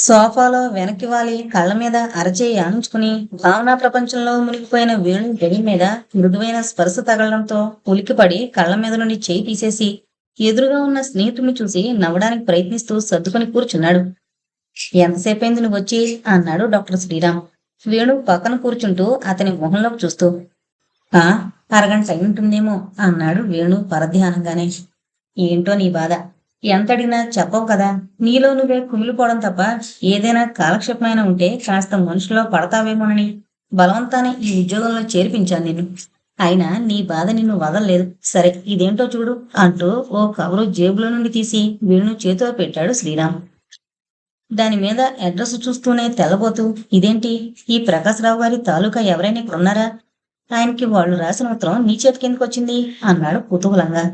సోఫాలో వెనక్కి వాలి కళ్ళ మీద అరచేయి ఆనించుకుని భావనా ప్రపంచంలో మునిగిపోయిన వేణు గడి మీద మృదువైన స్పర్శ తగలడంతో ఉలిక్కిపడి కళ్ళ మీద నుండి చేయి తీసేసి ఎదురుగా ఉన్న స్నేహితుడిని చూసి నవ్వడానికి ప్రయత్నిస్తూ సర్దుకొని కూర్చున్నాడు. ఎంతసేపైంది నువ్వు వచ్చి? అన్నాడు డాక్టర్ శ్రీరామ్. వేణు పక్కన కూర్చుంటూ అతని మొహంలోకి చూస్తూ. ఆ, అరగంట అయి ఉంటుందేమో అన్నాడు వేణు పరధ్యానంగానే. ఏంటో నీ బాధ. ఎంత అడిగినా చెప్పవు కదా. నీలో నువ్వే కుమిలిపోవడం తప్ప ఏదైనా కాలక్షేపమైనా ఉంటే కాస్త మనుషులో పడతావేమోనని బలవంతానే ఈ ఉద్యోగంలో చేర్పించాను నిన్ను. అయినా నీ బాధ నిన్ను వదలలేదు. సరే ఇదేంటో చూడు అంటూ ఓ కవరు జేబులో నుండి తీసి వేణు చేతిలో పెట్టాడు శ్రీరామ్. దాని మీద అడ్రస్ చూస్తూనే తెల్లబోతూ, ఇదేంటి, ఈ ప్రకాశరావు గారి తాలూకా ఎవరైనా ఇక్కడ ఉన్నారా? ఆయనకి వాళ్ళు రాసిన ఉత్తరం నీ చేతికి ఎందుకు వచ్చింది అన్నాడు కుతూహలంగా.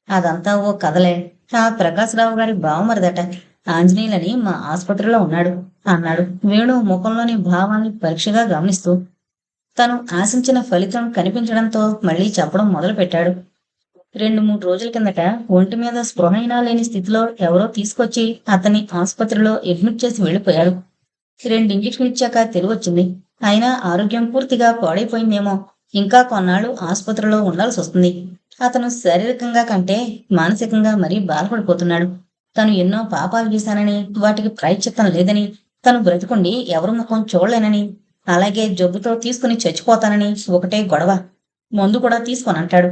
అదంతా ఓ కథలే. ఆ ప్రకాశరావు గారి బావమరిదట. ఆంజనేయులని మా ఆసుపత్రిలో ఉన్నాడు అన్నాడు వేణు ముఖంలోని భావాన్ని పరీక్షగా గమనిస్తూ. తను ఆశించిన ఫలితం కనిపించడంతో మళ్ళీ చెప్పడం మొదలుపెట్టాడు. 2-3 రోజుల కిందట ఒంటి మీద స్పృహైనా లేని స్థితిలో ఎవరో తీసుకొచ్చి అతన్ని ఆసుపత్రిలో అడ్మిట్ చేసి వెళ్ళిపోయాడు. 2 ఇంజెక్షన్లు ఇచ్చాక తెలివొచ్చింది. అయినా ఆరోగ్యం పూర్తిగా పాడైపోయిందేమో. ఇంకా కొన్నాళ్ళు ఆసుపత్రిలో ఉండాల్సి వస్తుంది. అతను శారీరకంగా కంటే మానసికంగా మరీ బాధపడిపోతున్నాడు. తను ఎన్నో పాపాలు చేశానని, వాటికి ప్రాయశ్చిత్తం లేదని, తను బ్రతికుండి ఎవరి ముఖం చూడలేనని, అలాగే జబ్బుతో తీసుకుని చచ్చిపోతానని ఒకటే గొడవ. మందు కూడా తీసుకోనంటాడు.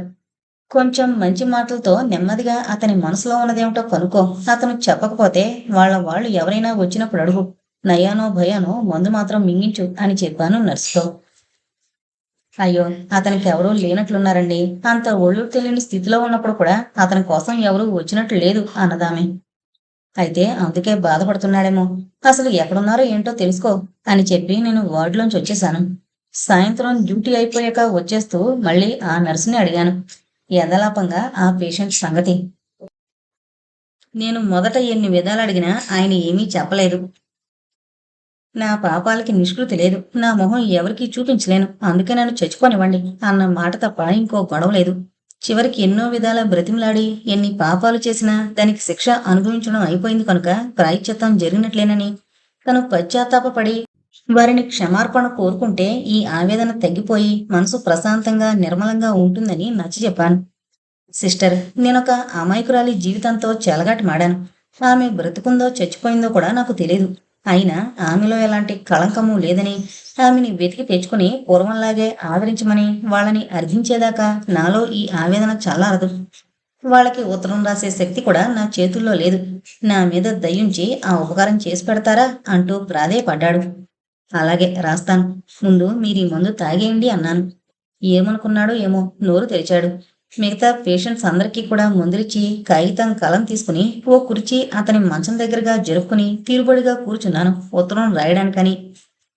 కొంచెం మంచి మాటలతో నెమ్మదిగా అతని మనసులో ఉన్నదేమిటో కనుక్కో. అతను చెప్పకపోతే వాళ్ళు ఎవరైనా వచ్చినప్పుడు అడుగు. నయానో భయానో మందు మాత్రం మింగించు అని చెప్పాను నర్సుతో. అయ్యో, అతనికి ఎవరూ లేనట్లున్నారండి. అంత ఒళ్ళు తెలియని స్థితిలో ఉన్నప్పుడు కూడా అతని కోసం ఎవరూ వచ్చినట్లు లేదు అన్నదామె. అయితే అందుకే బాధపడుతున్నాడేమో. అసలు ఎక్కడున్నారో ఏంటో తెలుసుకో అని చెప్పి నేను వార్డులోంచి వచ్చేశాను. సాయంత్రం డ్యూటీ అయిపోయాక వచ్చేస్తూ మళ్ళీ ఆ నర్సుని అడిగాను యథాలాపంగా ఆ పేషెంట్ సంగతి. నేను మొదట ఎన్ని విధాలు అడిగినా ఆయన ఏమీ చెప్పలేదు. నా పాపాలకి నిష్కృతి లేదు. నా మొహం ఎవరికీ చూపించలేను. అందుకే నన్ను చచ్చిపోనివ్వండి అన్న మాట తప్ప ఇంకో గొడవ లేదు. చివరికి ఎన్నో విధాల బ్రతిమలాడి ఎన్ని పాపాలు చేసినా దానికి శిక్ష అనుభవించడం అయిపోయింది కనుక ప్రాయశ్చిత్తం జరిగినట్లేనని, తను పశ్చాత్తాపపడి వారిని క్షమార్పణ కోరుకుంటే ఈ ఆవేదన తగ్గిపోయి మనసు ప్రశాంతంగా నిర్మలంగా ఉంటుందని నచ్చజెప్పాను. సిస్టర్, నేనొక అమాయకురాలి జీవితంతో చెలగాటమాడాను. ఆమె బ్రతుకుందో చచ్చిపోయిందో కూడా నాకు తెలియదు. అయినా ఆమెలో ఎలాంటి కళంకము లేదని, ఆమెని వెతికి తెచ్చుకుని పూర్వంలాగే ఆదరించమని వాళ్ళని అర్థించేదాకా నాలో ఈ ఆవేదన చల్లారదు. వాళ్ళకి ఉత్తరం రాసే శక్తి కూడా నా చేతుల్లో లేదు. నా మీద దయ్యుంచి ఆ ఉపకారం చేసి పెడతారా అంటూ ప్రాధేయపడ్డాడు. అలాగే రాస్తాను. ముందు మీరీ మందు తాగేయండి అన్నాను. ఏమనుకున్నాడో ఏమో నోరు తెరిచాడు. మిగతా పేషెంట్స్ అందరికీ కూడా మందులిచ్చి కాగితం కలం తీసుకుని ఓ కుర్చీ అతని మంచం దగ్గరగా జరుపుకుని తీరుబడిగా కూర్చున్నాను ఉత్తరం రాయడానికని.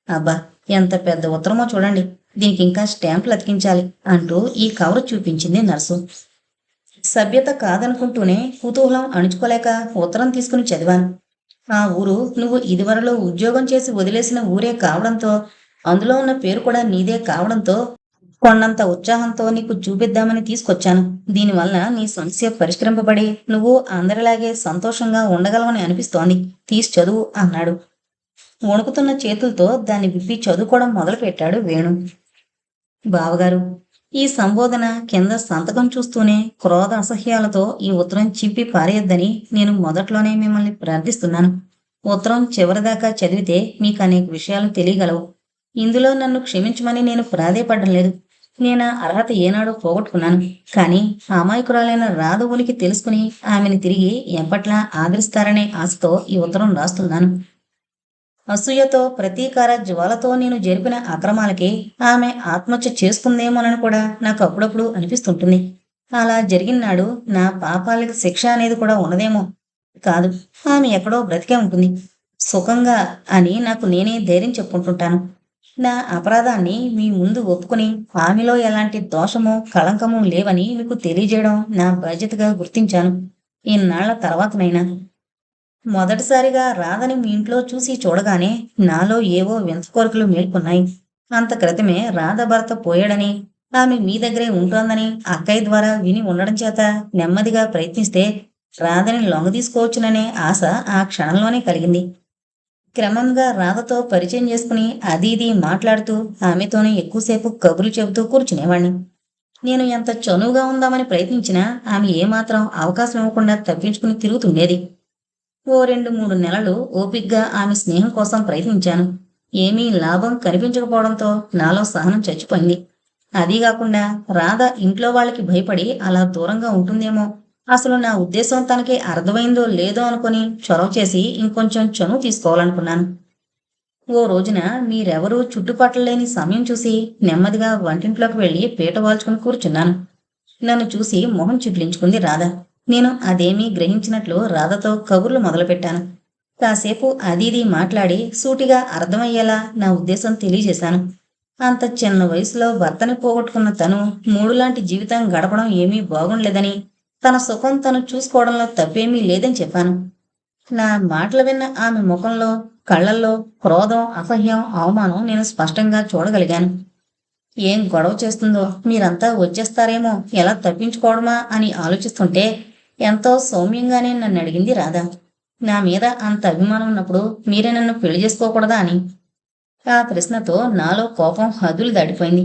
అబ్బా, ఎంత పెద్ద ఉత్తరమో చూడండి. దీనికి ఇంకా స్టాంపులు అతికించాలి అంటూ ఈ కవర్ చూపించింది నర్సు. సభ్యత కాదనుకుంటూనే కుతూహలం అణుచుకోలేక ఉత్తరం తీసుకుని చదివాను. ఆ ఊరు నువ్వు ఇదివరలో ఉద్యోగం చేసి వదిలేసిన ఊరే కావడంతో, అందులో ఉన్న పేరు కూడా నీదే కావడంతో కొండంత ఉత్సాహంతో నీకు చూపిద్దామని తీసుకొచ్చాను. దీనివల్ల నీ సమస్య పరిష్కరింపబడి నువ్వు అందరిలాగే సంతోషంగా ఉండగలవని అనిపిస్తోంది. తీసి చదువు అన్నాడు. వణుకుతున్న చేతులతో దాన్ని విప్పి చదువుకోవడం మొదలుపెట్టాడు వేణు. బావగారు, ఈ సంబోధన కింద సంతకం చూస్తూనే క్రోధ అసహ్యాలతో ఈ ఉత్తరం చింపి పారేయొద్దని నేను మొదట్లోనే మిమ్మల్ని ప్రార్థిస్తున్నాను. ఉత్తరం చివరిదాకా చదివితే మీకు అనేక విషయాలు తెలియగలవు. ఇందులో నన్ను క్షమించమని నేను ప్రాధేయపడడం లేదు. నేను అర్హత ఏనాడో పోగొట్టుకున్నాను. కానీ అమాయకురాలైన రాధ ఉనికి తెలుసుకుని ఆమెను తిరిగి ఎప్పట్లా ఆదరిస్తారనే ఆశతో ఈ ఉత్తరం రాస్తున్నాను. అసూయతో ప్రతీకార జ్వాలతో నేను జరిపిన అక్రమాలకి ఆమె ఆత్మహత్య చేసుకుందేమోనని కూడా నాకు అప్పుడప్పుడు అనిపిస్తుంటుంది. అలా జరిగినాడు నా పాపాలకి శిక్ష అనేది కూడా ఉన్నదేమో. కాదు, ఆమె ఎక్కడో బ్రతికే ఉంటుంది సుఖంగా అని నాకు నేనే ధైర్యం చెప్పుకుంటుంటాను. నా అపరాధాన్ని మీ ముందు ఒప్పుకుని ఆమెలో ఎలాంటి దోషము కళంకము లేవని మీకు తెలియజేయడం నా బాధ్యతగా గుర్తించాను. ఇన్నాళ్ల తర్వాతనైనా మొదటిసారిగా రాధని మీ ఇంట్లో చూసి చూడగానే నాలో ఏవో వింత కోరికలు మేల్కొన్నాయి. అంత క్రితమే రాధ భర్త పోయాడని, ఆమె మీ దగ్గరే ఉంటోందని అక్కయ్య ద్వారా విని ఉండడం చేత నెమ్మదిగా ప్రయత్నిస్తే రాధని లొంగదీసుకోవచ్చుననే ఆశ ఆ క్షణంలోనే కలిగింది. క్రమంగా రాధతో పరిచయం చేసుకుని అది ఇది మాట్లాడుతూ ఆమెతోనే ఎక్కువసేపు కబుర్లు చెబుతూ కూర్చునేవాణ్ణి. నేను ఎంత చనువుగా ఉందామని ప్రయత్నించినా ఆమె ఏమాత్రం అవకాశం ఇవ్వకుండా తప్పించుకుని తిరుగుతుండేది. ఓ 2, 3 నెలలు ఓపిగ్గా ఆమె స్నేహం కోసం ప్రయత్నించాను. ఏమీ లాభం కనిపించకపోవడంతో నాలో సహనం చచ్చిపోయింది. అదీ గాకుండా రాధ ఇంట్లో వాళ్ళకి భయపడి అలా దూరంగా ఉంటుందేమో, అసలు నా ఉద్దేశం తనకి అర్థమైందో లేదో అనుకుని చొరవ చేసి ఇంకొంచెం చనువు తీసుకోవాలనుకున్నాను. ఓ రోజున మీరెవరూ చుట్టుపక్కల లేని సమయం చూసి నెమ్మదిగా వంటింట్లోకి వెళ్ళి పీట వాల్చుకుని కూర్చున్నాను. నన్ను చూసి మొహం చిట్లించుకుంది రాధ. నేను అదేమీ గ్రహించినట్లు రాధతో కబుర్లు మొదలుపెట్టాను. కాసేపు అదీది మాట్లాడి సూటిగా అర్థమయ్యేలా నా ఉద్దేశం తెలియజేశాను. అంత చిన్న వయసులో భర్తని పోగొట్టుకున్న తను మూడులాంటి జీవితం గడపడం ఏమీ బాగుండలేదని, తన సుఖం తను చూసుకోవడంలో తప్పేమీ లేదని చెప్పాను. నా మాటలు విన్న ఆమె ముఖంలో, కళ్ళల్లో క్రోధం, అసహ్యం, అవమానం నేను స్పష్టంగా చూడగలిగాను. ఏం గొడవ చేస్తుందో, మీరంతా వచ్చేస్తారేమో, ఎలా తప్పించుకోవడమా అని ఆలోచిస్తుంటే ఎంతో సౌమ్యంగానే నన్ను అడిగింది రాధ. నా మీద అంత అభిమానం ఉన్నప్పుడు మీరే నన్ను పెళ్లి చేసుకోకూడదా అని. ఆ ప్రశ్నతో నాలో కోపం హద్దులు దాటిపోయింది.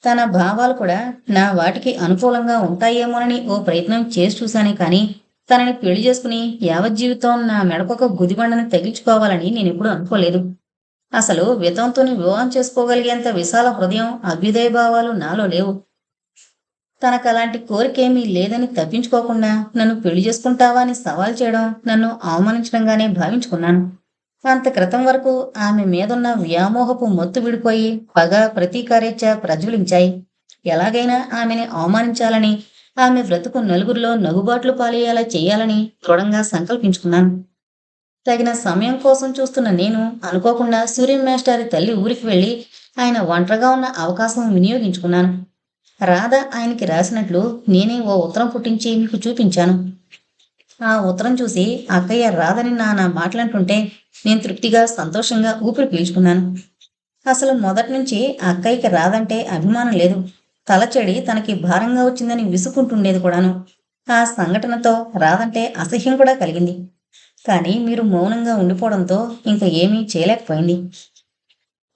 తన భావాలు కూడా నా వాటికి అనుకూలంగా ఉంటాయేమోనని ఓ ప్రయత్నం చేసి చూశానే కానీ తనని పెళ్లి చేసుకుని యావజ్జీవితం నా మెడకొక గుదిబండని తగిలించుకోవాలని నేనెప్పుడూ అనుకోలేదు. అసలు వితంతుని వివాహం చేసుకోగలిగేంత విశాల హృదయం, అభ్యుదయ భావాలు నాలో లేవు. తనకలాంటి కోరికేమీ లేదని తప్పించుకోకుండా నన్ను పెళ్లి చేసుకుంటావా అని సవాల్ చేయడం నన్ను అవమానించడంగానే భావించుకున్నాను. అంత క్రితం వరకు ఆమె మీదున్న వ్యామోహపు మత్తు విడిపోయి పగ, ప్రతీకారేచ్ఛ ప్రజ్వలించాయి. ఎలాగైనా ఆమెని అవమానించాలని, ఆమె బ్రతుకు నలుగురిలో నగుబాట్లు పాలయ్యేలా చేయాలని దృఢంగా సంకల్పించుకున్నాను. తగిన సమయం కోసం చూస్తున్న నేను అనుకోకుండా సూర్యం మేస్టారి తల్లి ఊరికి వెళ్ళి ఆయన ఒంటరిగా ఉన్న అవకాశం వినియోగించుకున్నాను. రాధ ఆయనకి రాసినట్లు నేనే ఓ ఉత్తరం పుట్టించి మీకు చూపించాను. ఆ ఉత్తరం చూసి అక్కయ్య రాధని నా మాటలంటుంటే నేను తృప్తిగా, సంతోషంగా ఊపిరి పీల్చుకున్నాను. అసలు మొదటి నుంచి అక్కయ్యకి రాధంటే అభిమానం లేదు. తలచెడి తనకి భారంగా వచ్చిందని విసుక్కుంటుండేది కూడాను. ఆ సంఘటనతో రాధంటే అసహ్యం కూడా కలిగింది. కానీ మీరు మౌనంగా ఉండిపోవడంతో ఇంక ఏమీ చేయలేకపోయింది.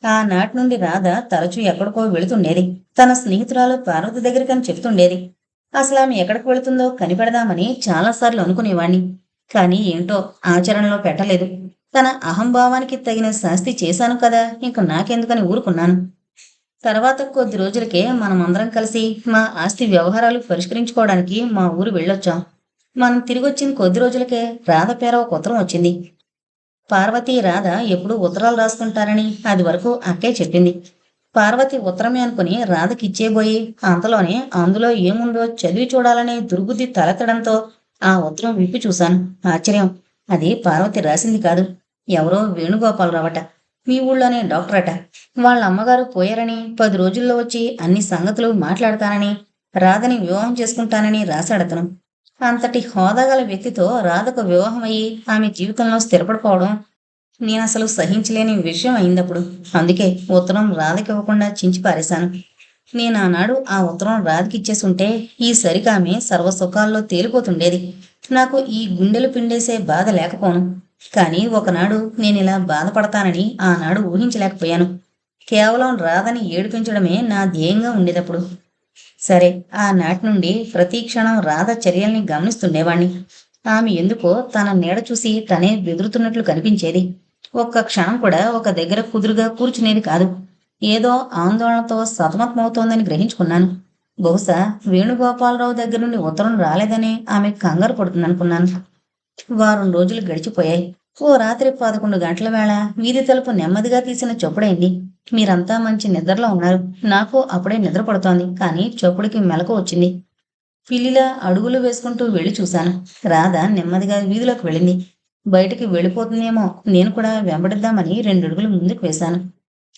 ఆనాటి నుండి రాధ తరచూ ఎక్కడికో వెళుతుండేది. తన స్నేహితురాలు పార్వతి దగ్గరికని చెప్తుండేది. అసలు ఆమె ఎక్కడికి వెళుతుందో కనిపెడదామని చాలాసార్లు అనుకునేవాణ్ణి. కానీ ఏంటో ఆచరణలో పెట్టలేదు. తన అహంభావానికి తగిన శాస్తి చేశాను కదా, ఇంక నాకెందుకని ఊరుకున్నాను. తర్వాత కొద్ది రోజులకే మనమందరం కలిసి మా ఆస్తి వ్యవహారాలు పరిష్కరించుకోవడానికి మా ఊరు వెళ్ళొచ్చాం. మనం తిరిగొచ్చిన కొద్ది రోజులకే రాధ పేర ఒక ఉత్తరం వచ్చింది. పార్వతి, రాధ ఎప్పుడూ ఉత్తరాలు రాసుకుంటారని అది వరకు అక్కే చెప్పింది. పార్వతి ఉత్తరమే అనుకుని రాధకిచ్చేబోయి అంతలోనే అందులో ఏముందో చదివి చూడాలనే దుర్బుద్ధి తలెత్తడంతో ఆ ఉత్తరం విప్పి చూశాను. ఆశ్చర్యం! అది పార్వతి రాసింది కాదు. ఎవరో వేణుగోపాలరావట. మీ ఊళ్ళోనే డాక్టరట. వాళ్ళ అమ్మగారు పోయారని 10 రోజుల్లో వచ్చి అన్ని సంగతులు మాట్లాడతానని, రాధని వివాహం చేసుకుంటానని రాశాడతను. అంతటి హోదాగల వ్యక్తితో రాధకు వివాహం అయ్యి ఆమె జీవితంలో స్థిరపడిపోవడం నేనసలు సహించలేని విషయం అయిందప్పుడు. అందుకే ఉత్తరం రాధకివ్వకుండా చించి పారేశాను. నేనానాడు ఆ ఉత్తరం రాధకిచ్చేసుంటే ఈసరికామె సర్వసుఖాల్లో తేలిపోతుండేది. నాకు ఈ గుండెలు పిండేసే బాధ లేకపోను. కానీ ఒకనాడు నేనిలా బాధపడతానని ఆనాడు ఊహించలేకపోయాను. కేవలం రాధని ఏడిపించడమే నా ధ్యేయంగా ఉండేదప్పుడు. సరే, ఆనాటి నుండి ప్రతి క్షణం రాధ చర్యల్ని గమనిస్తుండేవాణ్ణి. ఆమె ఎందుకో తన నీడ చూసి తనే బెదురుతున్నట్లు కనిపించేది. ఒక్క క్షణం కూడా ఒక దగ్గర కుదురుగా కూర్చునేది కాదు. ఏదో ఆందోళనతో సతమతమవుతోందని గ్రహించుకున్నాను. బహుశా వేణుగోపాలరావు దగ్గర నుండి ఉత్తరం రాలేదని ఆమె కంగారు పడుతుందనుకున్నాను. వారం రోజులు గడిచిపోయాయి. ఓ రాత్రి 11 గంటల వేళ వీధి తలుపు నెమ్మదిగా తీసిన చొప్పుడైంది. మీరంతా మంచి నిద్రలో ఉన్నారు. నాకు అప్పుడే నిద్ర పడుతోంది. కానీ చొప్పుడికి మెలకు వచ్చింది. పిల్లిలా అడుగులు వేసుకుంటూ వెళ్లి చూశాను. రాధ నెమ్మదిగా వీధిలోకి వెళ్ళింది. బయటికి వెళ్ళిపోతుందేమో నేను కూడా వెంబడిద్దామని 2 అడుగులు ముందుకు వేశాను.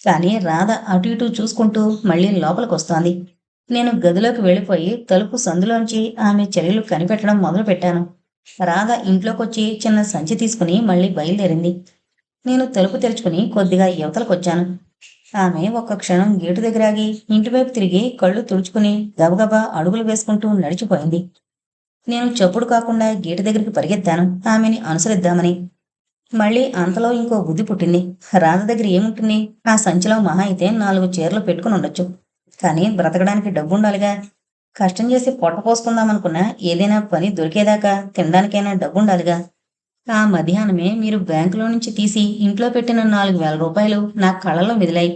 కానీ రాధ అటు ఇటు చూసుకుంటూ మళ్ళీ లోపలికొస్తోంది. నేను గదిలోకి వెళ్ళిపోయి తలుపు సందులోంచి ఆమె చర్యలు కనిపెట్టడం మొదలుపెట్టాను. రాధ ఇంట్లోకొచ్చి చిన్న సంచి తీసుకుని మళ్ళీ బయలుదేరింది. నేను తలుపు తెరుచుకుని కొద్దిగా యువతలకొచ్చాను. ఆమె ఒక్క క్షణం గేటు దగ్గరాగి ఇంటివైపు తిరిగి కళ్ళు తుడుచుకుని గబగబా అడుగులు వేసుకుంటూ నడిచిపోయింది. నేను చప్పుడు కాకుండా గేటు దగ్గరికి పరిగెత్తాను ఆమెని అనుసరిద్దామని. మళ్ళీ అంతలో ఇంకో బుద్ధి పుట్టింది. రాధ దగ్గర ఏముంటుంది? ఆ సంచిలో మహా అయితే 4 చీరలు పెట్టుకుని ఉండొచ్చు. కానీ బ్రతకడానికి డబ్బుండాలిగా. కష్టం చేసి పొట్ట పోసుకుందామనుకున్నా ఏదైనా పని దొరికేదాకా తినడానికైనా డబ్బుండాలిగా. ఆ మధ్యాహ్నమే మీరు బ్యాంకులో నుంచి తీసి ఇంట్లో పెట్టిన 4,000 రూపాయలు నా కళ్ళలో మెదిలాయి.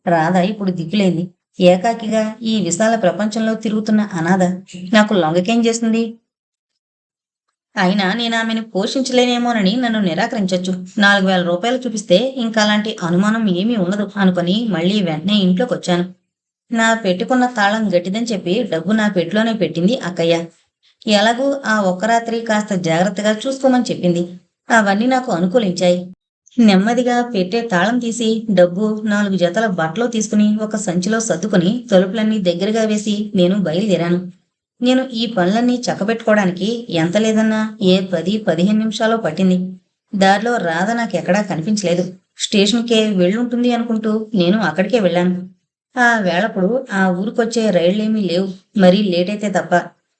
రాధ ఇప్పుడు దిక్కులేంది. ఏకాకిగా ఈ విశాల ప్రపంచంలో తిరుగుతున్న అనాథ. నాకు లొంగకేం చేస్తుంది? అయినా నేనామెను పోషించలేనేమోనని నన్ను నిరాకరించొచ్చు. 4,000 రూపాయలు చూపిస్తే ఇంకా అలాంటి అనుమానం ఏమీ ఉండదు అనుకొని మళ్ళీ వెంటనే ఇంట్లోకొచ్చాను. నా పెట్టుకున్న తాళం గట్టిదని చెప్పి డబ్బు నా పెట్టెలోనే పెట్టింది అక్కయ్య. ఎలాగూ ఆ ఒక్క రాత్రి కాస్త జాగ్రత్తగా చూసుకోమని చెప్పింది. అవన్నీ నాకు అనుకూలించాయి. నెమ్మదిగా పెట్టే తాళం తీసి డబ్బు 4 జతల బట్టలు తీసుకుని ఒక సంచిలో సర్దుకుని తలుపులన్నీ దగ్గరగా వేసి నేను బయలుదేరాను. నేను ఈ పనులన్నీ చక్కబెట్టుకోవడానికి ఎంత లేదన్నా ఏ 10-15 నిమిషాలో పట్టింది. దారిలో రాధ నాకెక్కడా కనిపించలేదు. స్టేషన్కే వెళ్ళుంటుంది అనుకుంటూ నేను అక్కడికే వెళ్ళాను. ఆ వేళప్పుడు ఆ ఊరికొచ్చే రైళ్లేమీ లేవు. మరీ లేటైతే తప్ప.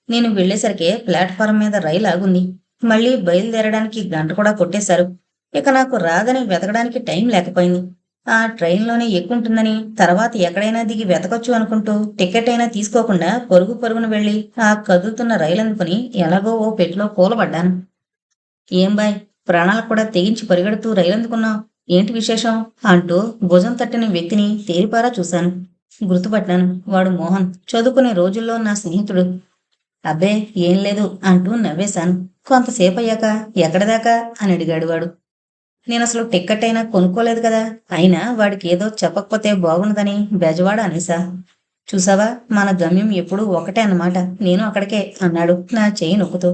నేను వెళ్ళేసరికే ప్లాట్ఫారం మీద రైలు ఆగుంది. మళ్ళీ బయలుదేరడానికి గంట కూడా కొట్టేశారు. ఇక నాకు రాధని వెతకడానికి టైం లేకపోయింది. ఆ ట్రైన్‌లోనే ఎక్కుంటుందని, తర్వాత ఎక్కడైనా దిగి వెతకొచ్చు అనుకుంటూ టికెట్ అయినా తీసుకోకుండా పరుగు పరుగున వెళ్ళి ఆ కదులుతున్న రైలందుకుని ఎలాగో ఓ పెట్టెలో కూలబడ్డాను. "ఏం బాయ్! ప్రాణాలకు కూడా తెగించి పరిగెడుతూ రైలందుకున్నావ్? ఏంటి విశేషం?" అంటూ భుజం తట్టిన వ్యక్తిని తేరిపారా చూశాను. గుర్తుపట్టాను. వాడు మోహన్. చదువుకునే రోజుల్లో నా స్నేహితుడు. "అబ్బే ఏం లేదు" అంటూ నవ్వేశాను. కొంతసేపయ్యాక "ఎక్కడిదాకా?" అని అడిగాడు వాడు. నేనసలు టిక్కెట్టయినా కొనుక్కోలేదు కదా! అయినా వాడికేదో చెప్పకపోతే బాగుండదని బెజవాడ అనేశా. చూసావా! మన గమ్యం ఎప్పుడూ ఒకటే అన్నమాట. నేను అక్కడికే అన్నాడు నా చెయ్యి నొక్కుతూ.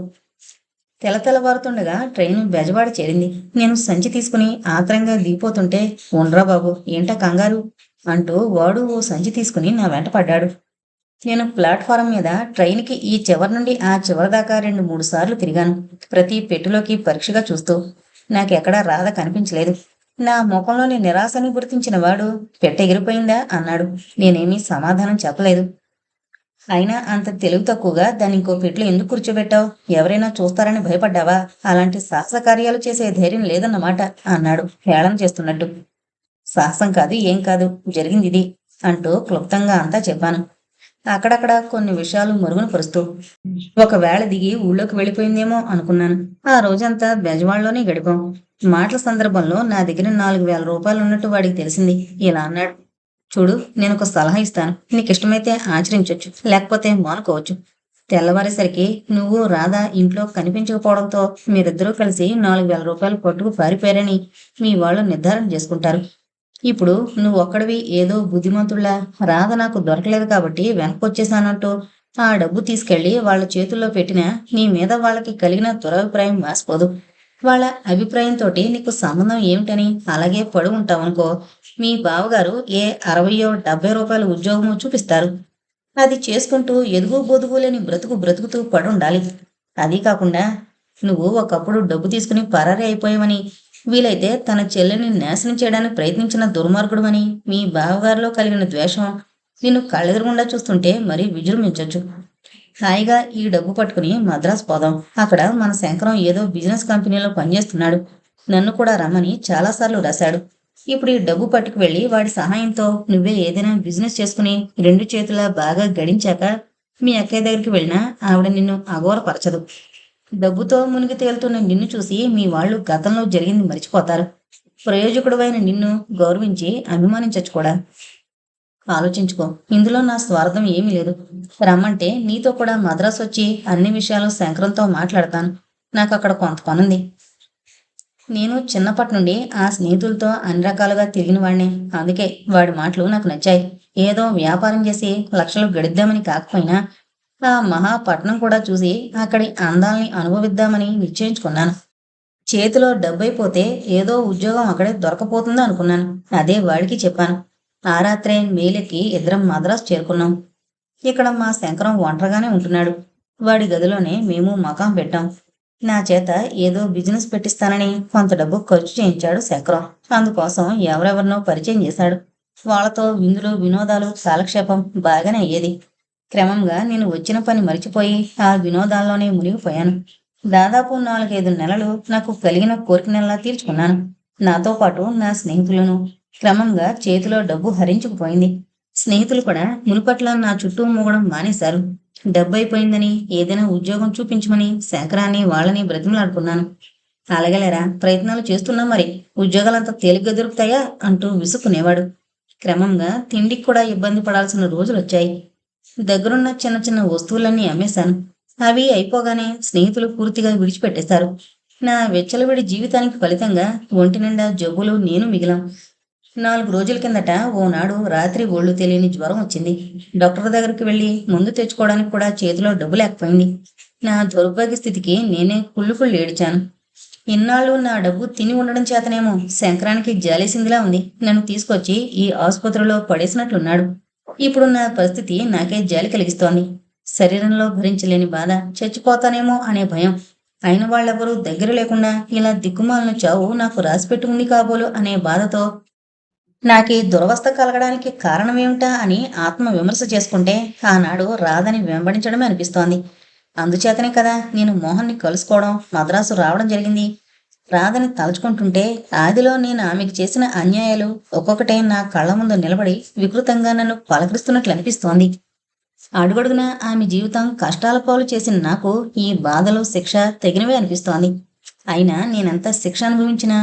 తెల్లవారుతుండగా ట్రైను బెజవాడ చేరింది. నేను సంచి తీసుకుని ఆత్రంగా దిగిపోతుంటే "ఉండ్రా బాబు! ఏంటా కంగారు?" అంటూ వాడు ఓ సంచి తీసుకుని నా వెంట పడ్డాడు. నేను ప్లాట్‌ఫారం మీద ట్రైన్‌కి ఈ చివరి నుండి ఆ చివరి దాకా 2, 3 సార్లు తిరిగాను. ప్రతి పెట్టెలోకి పరీక్షగా చూస్తూ. నాకెక్కడా రాధ కనిపించలేదు. నా ముఖంలోని నిరాశని గుర్తించిన వాడు "పెట్టె ఎగిరిపోయిందా?" అన్నాడు. నేనేమీ సమాధానం చెప్పలేదు. అయినా అంత తెలివి తక్కువగా దాన్ని ఇంకో పెట్టెలో ఎందుకు కూర్చోబెట్టావు? ఎవరైనా చూస్తారని భయపడ్డావా? అలాంటి సాహస కార్యాలు చేసే ధైర్యం లేదన్నమాట అన్నాడు హేళన చేస్తున్నట్టు. సాహసం కాదు, ఏం కాదు. జరిగిందిది అంటూ క్లుప్తంగా అంతా చెప్పాను. అక్కడక్కడ కొన్ని విషయాలు మరుగున పరుస్తూ. ఒకవేళ దిగి ఊళ్ళోకి వెళ్ళిపోయిందేమో అనుకున్నాను. ఆ రోజంతా బెజవాడలోనే గడిపాం. మాటల సందర్భంలో నా దగ్గర 4,000 రూపాయలు ఉన్నట్టు వాడికి తెలిసింది. ఇలా అన్నాడు. చూడు, నేనొక సలహా ఇస్తాను. నీకిష్టమైతే ఆచరించొచ్చు. లేకపోతే మానుకోవచ్చు. తెల్లవారేసరికి నువ్వు రాధ ఇంట్లో కనిపించకపోవడంతో మీరిద్దరూ కలిసి 4,000 రూపాయలు పట్టుకు పారిపోయారని మీ వాళ్ళు నిర్ధారణ చేసుకుంటారు. ఇప్పుడు నువ్వొక్కడివి ఏదో బుద్ధిమంతుల్లా రాధ నాకు దొరకలేదు కాబట్టి వెనక్కొచ్చేశానంటూ ఆ డబ్బు తీసుకెళ్ళి వాళ్ళ చేతుల్లో పెట్టినా నీ మీద వాళ్ళకి కలిగిన దురభిప్రాయం మాసిపోదు. వాళ్ళ అభిప్రాయంతోటి నీకు సంబంధం ఏమిటని అలాగే పడి ఉంటావనుకో, మీ బావగారు ఏ 60-70 రూపాయల ఉద్యోగమో చూపిస్తారు. అది చేసుకుంటూ ఎదుగు బొదుగు లేని బ్రతుకు బ్రతుకుతూ పడుండాలి. అదీ కాకుండా నువ్వు ఒకప్పుడు డబ్బు తీసుకుని పరారీ అయిపోయావని, వీలైతే తన చెల్లెల్ని నాశనం చేయడానికి ప్రయత్నించిన దుర్మార్గుడువని మీ బావగారిలో కలిగిన ద్వేషం నిన్ను కళ్ళెదురుగుండా చూస్తుంటే మరీ విజృంభించొచ్చు. హాయిగా ఈ డబ్బు పట్టుకుని మద్రాసు పోదాం. అక్కడ మన శంకరం ఏదో బిజినెస్ కంపెనీలో పనిచేస్తున్నాడు. నన్ను కూడా రమ్మని చాలాసార్లు రాశాడు. ఇప్పుడు ఈ డబ్బు పట్టుకు వెళ్ళి వాడి సహాయంతో నువ్వే ఏదైనా బిజినెస్ చేసుకుని 2 చేతులా బాగా గడించాక మీ అక్కయ్య దగ్గరికి వెళ్ళినా ఆవిడ నిన్ను అఘోరపరచదు. డబ్బుతో మునిగి తేలుతున్న నిన్ను చూసి మీ వాళ్ళు గతంలో జరిగింది మరిచిపోతారు. ప్రయోజకుడువైన నిన్ను గౌరవించి అభిమానించొచ్చు కూడా. ఆలోచించుకో. ఇందులో నా స్వార్థం ఏమీ లేదు. రమ్మంటే నీతో కూడా మద్రాసు వచ్చి అన్ని విషయాలు శంకరంతో మాట్లాడతాను. నాకక్కడ కొంత పనుంది. నేను చిన్నప్పటి నుండి ఆ స్నేహితులతో అన్ని రకాలుగా తిరిగిన వాడినే. అందుకే వాడి మాటలు నాకు నచ్చాయి. ఏదో వ్యాపారం చేసి లక్షలు గడిద్దామని కాకపోయినా ఆ మహాపట్నం కూడా చూసి అక్కడి అందాల్ని అనుభవిద్దామని నిశ్చయించుకున్నాను. చేతిలో డబ్బైపోతే ఏదో ఉద్యోగం అక్కడే దొరకపోతుందో అనుకున్నాను. అదే వాడికి చెప్పాను. ఆ రాత్రే మేలెక్కి ఇద్దరం మద్రాసు చేరుకున్నాం. ఇక్కడ మా శంకరం ఒంటరిగానే ఉంటున్నాడు. వాడి గదిలోనే మేము మకాం పెట్టాం. నా చేత ఏదో బిజినెస్ పెట్టిస్తానని కొంత డబ్బు ఖర్చు చేయించాడు శంకరం. అందుకోసం ఎవరెవరినో పరిచయం చేశాడు. వాళ్ళతో విందులు, వినోదాలు, కాలక్షేపం బాగానే అయ్యేది. క్రమంగా నేను వచ్చిన పని మరిచిపోయి ఆ వినోదాల్లోనే మునిగిపోయాను. దాదాపు 4-5 నెలలు నాకు కలిగిన కోరికనల్లా తీర్చుకున్నాను. నాతో పాటు నా స్నేహితులను. క్రమంగా చేతిలో డబ్బు హరించుకుపోయింది. స్నేహితులు కూడా మునుపట్లా నా చుట్టూ మూగడం మానేశారు. డబ్బయిపోయిందని ఏదైనా ఉద్యోగం చూపించమని శేఖరాన్ని వాళ్ళని బ్రతిమలాడుకున్నాను. అలాగేలేరా, ప్రయత్నాలు చేస్తున్నాం మరి. ఉద్యోగాలంత తేలిగ్గా దొరుకుతాయా అంటూ విసుక్కునేవాడు. క్రమంగా తిండికి కూడా ఇబ్బంది పడాల్సిన రోజులొచ్చాయి. దగ్గరున్న చిన్న చిన్న వస్తువులన్నీ అమ్మేశాను. అవి అయిపోగానే స్నేహితులు పూర్తిగా విడిచిపెట్టేశారు. నా వెచ్చలవిడి జీవితానికి ఫలితంగా ఒంటి నిండా జబ్బులు నేను మిగిలాం. 4 రోజుల కిందట ఓనాడు రాత్రి ఒళ్ళు తెలియని జ్వరం వచ్చింది. డాక్టర్ దగ్గరికి వెళ్ళి మందు తెచ్చుకోవడానికి కూడా చేతిలో డబ్బు లేకపోయింది. నా దౌర్భాగ్య స్థితికి నేనే కుళ్ళి కుళ్ళి ఏడిచాను. ఇన్నాళ్ళు నా డబ్బు తిని ఉండడం చేతనేమో శంకరానికి జాలేసిందిలా ఉంది. నన్ను తీసుకొచ్చి ఈ ఆసుపత్రిలో పడేసినట్లున్నాడు. ఇప్పుడు నా పరిస్థితి నాకే జాలి కలిగిస్తోంది. శరీరంలో భరించలేని బాధ, చచ్చిపోతానేమో అనే భయం. అయిన వాళ్ళెవరూ దగ్గర లేకుండా ఇలా దిక్కుమాలిన చావు నాకు రాసిపెట్టి ఉంది కాబోలు అనే బాధతో నాకీ దురవస్థ కలగడానికి కారణమేమిటా అని ఆత్మ విమర్శ చేసుకుంటే ఆనాడు రాధని వెంబడించడమే అనిపిస్తోంది. అందుచేతనే కదా నేను మోహన్ని కలుసుకోవడం, మద్రాసు రావడం జరిగింది. రాధని తలుచుకుంటుంటే ఆదిలో నేను ఆమెకు చేసిన అన్యాయాలు ఒక్కొక్కటే నా కళ్ళ ముందు నిలబడి వికృతంగా నన్ను పలకరిస్తున్నట్లు అనిపిస్తోంది. అడుగడుగునా ఆమె జీవితం కష్టాల పాలు చేసిన నాకు ఈ బాధలు, శిక్ష తగినవే అనిపిస్తోంది. అయినా నేనెంత శిక్ష అనుభవించినా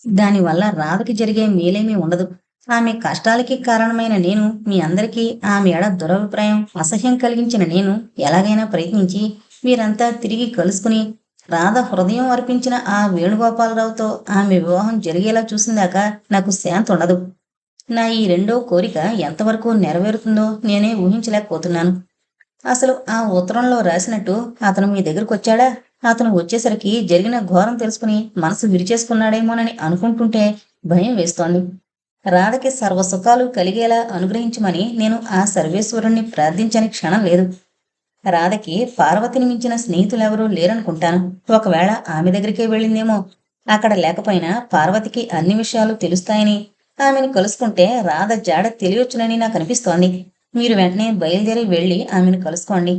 దానివల్ల రాధకి జరిగే మేలేమీ ఉండదు. ఆమె కష్టాలకి కారణమైన నేను, మీ అందరికీ ఆమె ఎడ దురభిప్రాయం, అసహ్యం కలిగించిన నేను ఎలాగైనా ప్రయత్నించి మీరంతా తిరిగి కలుసుకుని రాధ హృదయం అర్పించిన ఆ వేణుగోపాలరావుతో ఆమె వివాహం జరిగేలా చూసిందాకా నాకు శాంతి ఉండదు. నా ఈ రెండో కోరిక ఎంతవరకు నెరవేరుతుందో నేనే ఊహించలేకపోతున్నాను. అసలు ఆ ఉత్తరంలో రాసినట్టు అతను మీ దగ్గరకొచ్చాడా? అతను వచ్చేసరికి జరిగిన ఘోరం తెలుసుకుని మనసు విరిచేసుకున్నాడేమోనని అనుకుంటుంటే భయం వేస్తోంది. రాధకి సర్వసుఖాలు కలిగేలా అనుగ్రహించమని నేను ఆ సర్వేశ్వరుణ్ణి ప్రార్థించని క్షణం లేదు. రాధకి పార్వతిని మించిన స్నేహితులెవరూ లేరనుకుంటాను. ఒకవేళ ఆమె దగ్గరికే వెళ్ళిందేమో. అక్కడ లేకపోయినా పార్వతికి అన్ని విషయాలు తెలుస్తాయని, ఆమెను కలుసుకుంటే రాధ జాడ తెలియొచ్చునని నాకు అనిపిస్తోంది. మీరు వెంటనే బయలుదేరి వెళ్ళి ఆమెను కలుసుకోండి.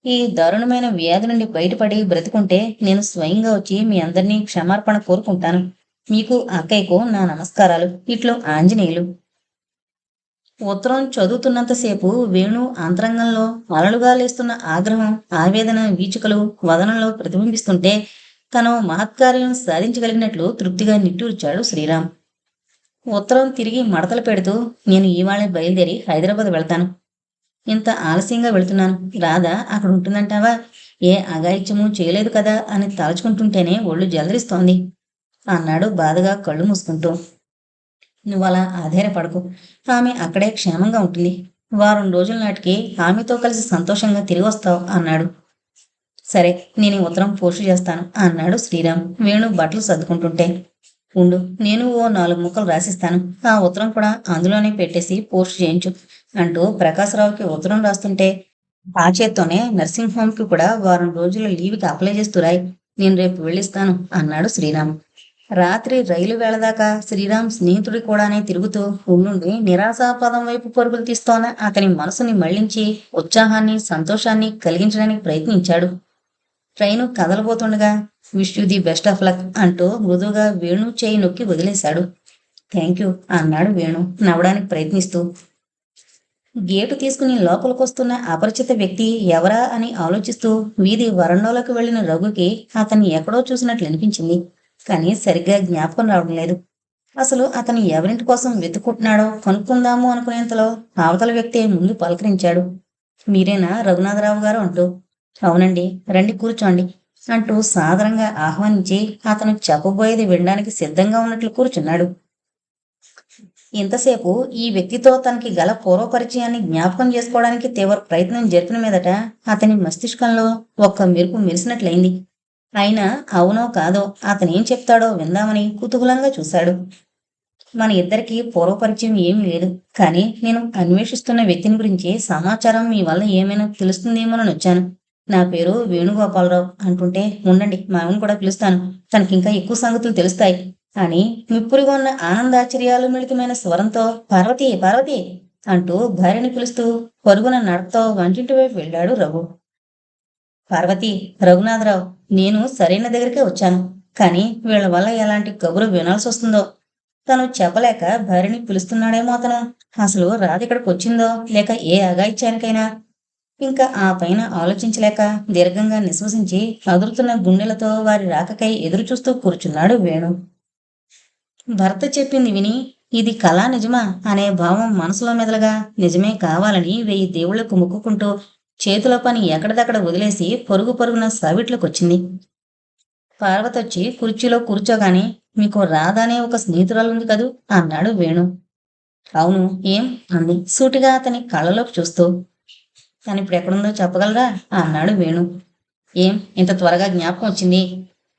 ఈ దారుణమైన వ్యాధి నుండి బయటపడి బ్రతికుంటే నేను స్వయంగా వచ్చి మీ అందరినీ క్షమార్పణ కోరుకుంటాను. మీకు అక్కయ్యకు నా నమస్కారాలు. ఇట్లు ఆంజనేయులు. ఉత్తరం చదువుతున్నంతసేపు వేణు అంతరంగంలో అలలుగా లేస్తున్న ఆగ్రహం, ఆవేదన వీచికలు వదనంలో ప్రతిబింబిస్తుంటే తను మహత్కార్యం సాధించగలిగినట్లు తృప్తిగా నిట్టూర్చాడు శ్రీరామ్. ఉత్తరం తిరిగి మడతలు పెడుతూ, నేను ఇవాళే బయలుదేరి హైదరాబాద్ వెళ్తాను. ఇంత ఆలస్యంగా వెళుతున్నాను. రాధ అక్కడ ఉంటుందంటావా? ఏ అఘాయిత్యమూ చేయలేదు కదా అని తలుచుకుంటుంటేనే ఒళ్ళు జలదరిస్తోంది అన్నాడు బాధగా కళ్ళు మూసుకుంటూ. నువ్వలా ఆధారపడకు. ఆమె అక్కడే క్షేమంగా ఉంటుంది. వారం రోజుల నాటికి ఆమెతో కలిసి సంతోషంగా తిరిగి వస్తావు అన్నాడు. సరే, నేను ఈ ఉత్తరం పోస్టు చేస్తాను అన్నాడు శ్రీరామ్ వేణు బట్టలు సర్దుకుంటుంటే. ఉండు, నేను ఓ 4 ముక్కలు రాసిస్తాను. ఆ ఉత్తరం కూడా అందులోనే పెట్టేసి పోస్ట్ చేయించు అంటూ ప్రకాశరావుకి ఉత్తరం రాస్తుంటే, ఆ చేత్తోనే నర్సింగ్ హోమ్కి కూడా వారం రోజుల లీవ్కి అప్లై చేస్తూ రాయి. నేను రేపు వెళ్ళిస్తాను అన్నాడు శ్రీరామ్. రాత్రి రైలు వేళదాకా శ్రీరామ్ స్నేహితుడి కూడానే తిరుగుతూ ఉండుండి నిరాశాపదం వైపు పరుగులు తీస్తోన్న అతని మనసుని మళ్లించి ఉత్సాహాన్ని, సంతోషాన్ని కలిగించడానికి ప్రయత్నించాడు. ట్రైను కదలబోతుండగా wish you the best of luck అంటూ మృదువుగా వేణు చేయి నొక్కి వదిలేశాడు. థ్యాంక్ యూ అన్నాడు వేణు నవ్వడానికి ప్రయత్నిస్తూ. గేటు తీసుకుని లోపలికొస్తున్న అపరిచిత వ్యక్తి ఎవరా అని ఆలోచిస్తూ వీధి వరండాలోకి వెళ్లిన రఘుకి అతన్ని ఎక్కడో చూసినట్లు అనిపించింది. కానీ సరిగ్గా జ్ఞాపకం రావడం లేదు. అసలు అతను ఎవరింటి కోసం వెతుక్కుంటున్నాడో కనుక్కుందాము అనుకునేంతలో అవతల వ్యక్తి ముందు పలకరించాడు. మీరేనా రఘునాథరావు గారు అంటూ. అవునండి, రండి కూర్చోండి అంటూ సాదరంగా ఆహ్వానించి అతను చెప్పబోయేది వినడానికి సిద్ధంగా ఉన్నట్లు కూర్చున్నాడు. ఇంతసేపు ఈ వ్యక్తితో తనకి గల పూర్వపరిచయాన్ని జ్ఞాపకం చేసుకోవడానికి తీవ్ర ప్రయత్నం జరిపిన మీదట అతని మస్తిష్కంలో ఒక్క మెరుపు మెరిసినట్లయింది. అయినా అవునో కాదో అతనేం చెప్తాడో విందామని కుతూహలంగా చూశాడు. మన ఇద్దరికీ పూర్వపరిచయం ఏమీ లేదు, కానీ నేను అన్వేషిస్తున్న వ్యక్తిని గురించి సమాచారం మీ వల్ల ఏమైనా తెలుస్తుందేమోనని వచ్చాను. నా పేరు వేణుగోపాలరావు అంటుంటే, ఉండండి మా ఆమెను కూడా పిలుస్తాను, తనకింకా ఎక్కువ సంగతులు తెలుస్తాయి అని మిప్పురిగా ఉన్న ఆనందాశ్చర్యాలు మిళితమైన స్వరంతో పార్వతి పార్వతి అంటూ భార్యని పిలుస్తూ పరుగున నడకతో వంటింటి వైపు వెళ్ళాడు రఘు. పార్వతి, రఘునాథరావు, నేను సరైన దగ్గరికే వచ్చాను. కానీ వీళ్ళ వల్ల ఎలాంటి కబురు వినాల్సి వస్తుందో. తను చెప్పలేక భార్యని పిలుస్తున్నాడేమో అతను. అసలు రాధ ఇక్కడికి వచ్చిందో లేక ఏ అఘాయిత్యానికైనా. ఇంకా ఆ పైన ఆలోచించలేక దీర్ఘంగా నిశ్వసించి అదురుతున్న గుండెలతో వారి రాకకై ఎదురు చూస్తూ కూర్చున్నాడు వేణు. భర్త చెప్పింది విని ఇది కళా నిజమా అనే భావం మనసులో మెదలగా నిజమే కావాలని 1000 దేవుళ్లకు మొక్కుకుంటూ చేతిలో పని ఎక్కడిదక్కడ వదిలేసి పరుగు పరుగున సావిట్లోకొచ్చింది. పార్వతొచ్చి కుర్చీలో కూర్చోగానే మీకు రాధానే ఒక స్నేహితురాలుంది కదూ అన్నాడు వేణు. అవును, ఏం అంది సూటిగా అతని కళ్ళలోకి చూస్తూ. తనిప్పుడు ఎక్కడుందో చెప్పగలరా అన్నాడు వేణు. ఏం ఇంత త్వరగా జ్ఞాపకం వచ్చింది?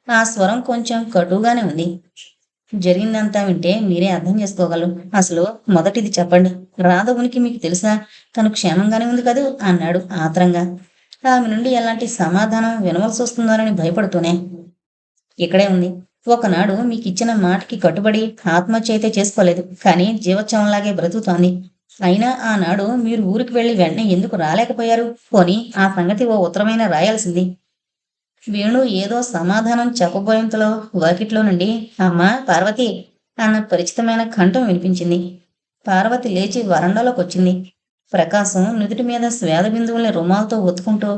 ఆ స్వరం కొంచెం కటువుగానే ఉంది. జరిగిందంతా వింటే మీరే అర్థం చేసుకోగలరు. అసలు మొదటిది చెప్పండి. రాధ ఉనికి మీకు తెలుసా? తను క్షేమంగానే ఉంది కదూ అన్నాడు ఆత్రంగా. ఆమె నుండి ఎలాంటి సమాధానం వినవలసి వస్తుందోనని భయపడుతూనే. ఇక్కడే ఉంది. ఒకనాడు మీకిచ్చిన మాటకి కట్టుబడి ఆత్మహత్య అయితే చేసుకోలేదు, కానీ జీవోత్సవంలాగే బ్రతుకుతోంది. అయినా ఆనాడు మీరు ఊరికి వెళ్లి వెంటనే ఎందుకు రాలేకపోయారు? పోనీ ఆ సంగతి ఓ ఉత్తరమైనా రాయాల్సింది. వేణు ఏదో సమాధానం చెప్పబోయేంతలో వాకిట్లో నుండి అమ్మా పార్వతి అన్న పరిచితమైన కంఠం వినిపించింది. పార్వతి లేచి వరండాలోకి వచ్చింది. ప్రకాశం నుదుటి మీద స్వేద బిందువుల్ని రుమాలతో ఒత్తుకుంటూ